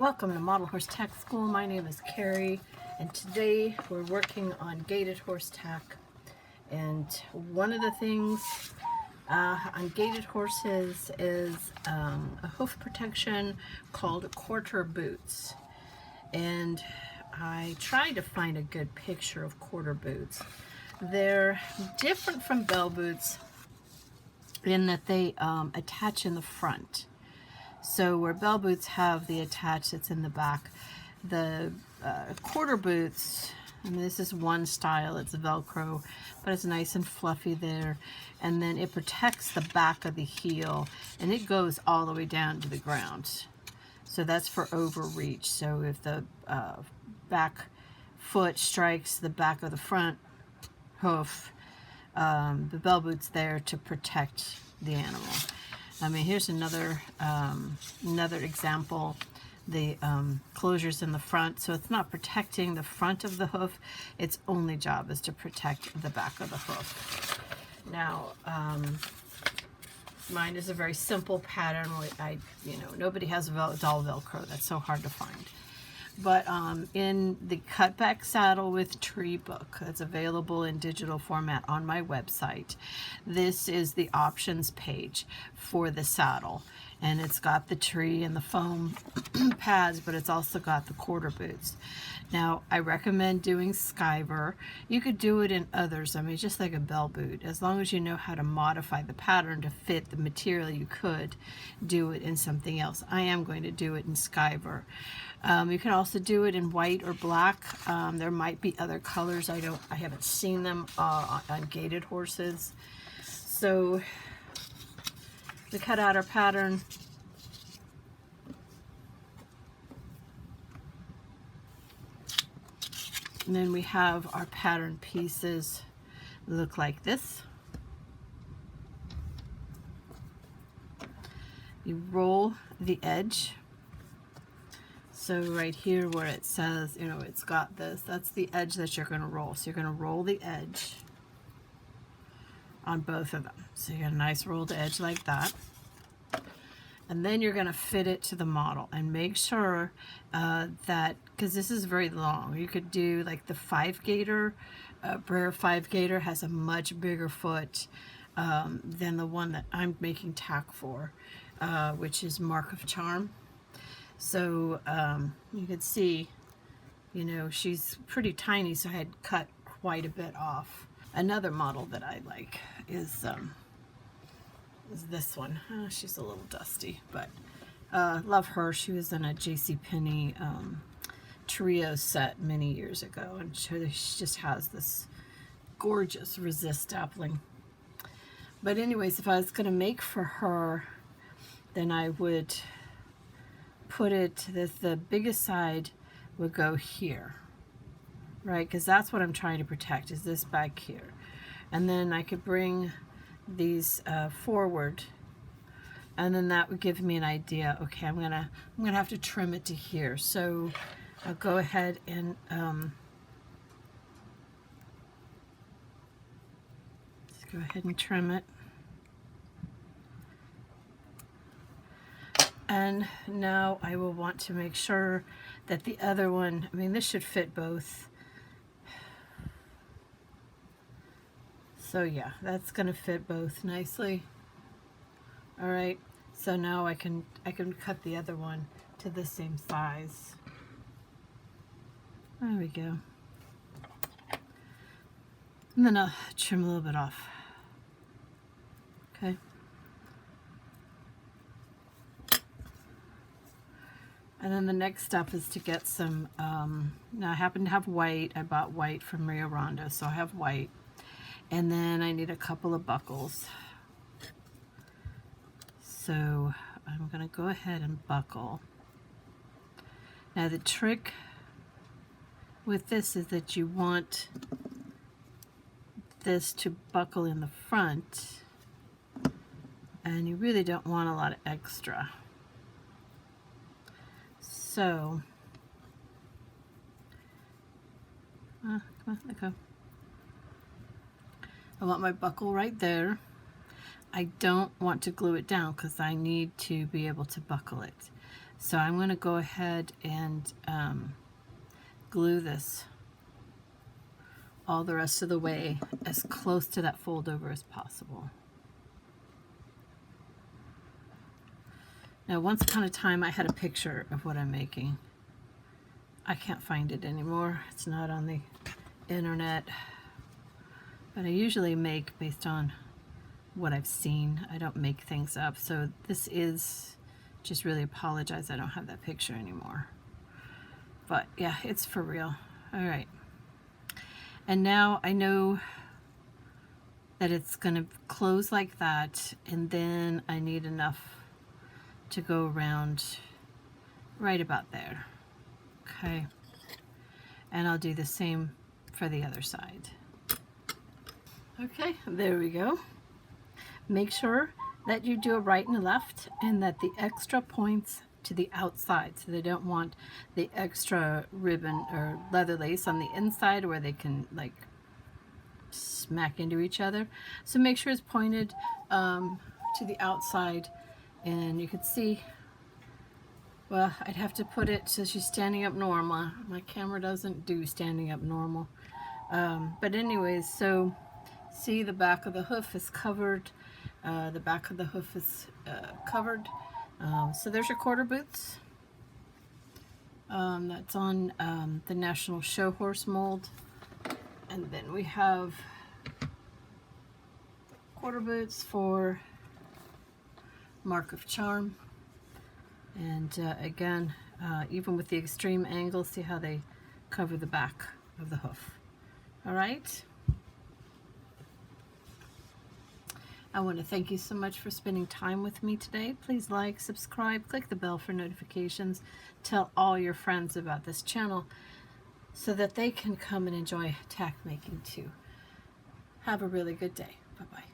Welcome to Model Horse Tack School. My name is Carrie, and today we're working on Gaited Horse tack. And one of the things on Gaited Horses is a hoof protection called quarter boots. And I tried to find a good picture of quarter boots. They're different from bell boots in that they attach in the front. So where bell boots have the attach that's in the back, the quarter boots, I mean, this is one style, it's Velcro, but it's nice and fluffy there. And then it protects the back of the heel, and it goes all the way down to the ground. So that's for overreach. So if the back foot strikes the back of the front hoof, the bell boot's there to protect the animal. I mean, here's another example. The closures in the front, so it's not protecting the front of the hoof. Its only job is to protect the back of the hoof. Now, mine is a very simple pattern. Nobody has doll Velcro. That's so hard to find. But in the cutback saddle with tree book that's available in digital format on my website, this is the options page for the saddle, and it's got the tree and the foam pads, but it's also got the quarter boots. Now, I recommend doing Skyver. You could do it in others, I mean, just like a bell boot. As long as you know how to modify the pattern to fit the material, you could do it in something else. I am going to do it in Skyver. You can also do it in white or black. There might be other colors. I haven't seen them on Gaited Horses. So we cut out our pattern. And then we have our pattern pieces look like this. You roll the edge. So right here where it says, it's got this, that's the edge that you're going to roll. So you're going to roll the edge on both of them. So you get a nice rolled edge like that. And then you're going to fit it to the model and make sure that, because this is very long, you could do like the 5-gaiter. Brer 5-gaiter has a much bigger foot than the one that I'm making tack for, which is Mark of Charm. So you can see, she's pretty tiny, so I had cut quite a bit off. Another model that I like is this one. She's a little dusty, but love her. She was in a JCPenney trio set many years ago, and she just has this gorgeous resist dappling. But anyways, if I was going to make for her, then I would put it, the biggest side would go here, right? Because that's what I'm trying to protect, is this back here. And then I could bring these forward, and then that would give me an idea. Okay, I'm gonna have to trim it to here. So I'll go ahead and let's go ahead and trim it. And now I will want to make sure that the other one, I mean, this should fit both. So yeah, that's going to fit both nicely. All right, so now I can cut the other one to the same size. There we go. And then I'll trim a little bit off. Okay. And then the next step is to get some, now I happen to have white. I bought white from Rio Rondo, so I have white. And then I need a couple of buckles. So I'm going to go ahead and buckle. Now the trick with this is that you want this to buckle in the front, and you really don't want a lot of extra. So, come on, let go. I want my buckle right there. I don't want to glue it down because I need to be able to buckle it. So I'm going to go ahead and glue this all the rest of the way as close to that fold over as possible. Now, once upon a time, I had a picture of what I'm making. I can't find it anymore. It's not on the internet. But I usually make based on what I've seen. I don't make things up. So this is, just really apologize I don't have that picture anymore. But yeah, it's for real. All right. And now I know that it's going to close like that, and then I need enough to go around right about there. Okay. And I'll do the same for the other side. Okay, there we go. Make sure that you do a right and a left, and that the extra points to the outside, so they don't want the extra ribbon or leather lace on the inside where they can like smack into each other. So make sure it's pointed to the outside, and you can see, well, I'd have to put it so she's standing up normal. My camera doesn't do standing up normal. But anyways, so see, the back of the hoof is covered. The back of the hoof is covered. So there's your quarter boots. That's on the National Show Horse mold. And then we have quarter boots for Mark of Charm. And again, even with the extreme angle, see how they cover the back of the hoof. All right. I want to thank you so much for spending time with me today. Please like, subscribe, click the bell for notifications. Tell all your friends about this channel so that they can come and enjoy tack making too. Have a really good day. Bye-bye.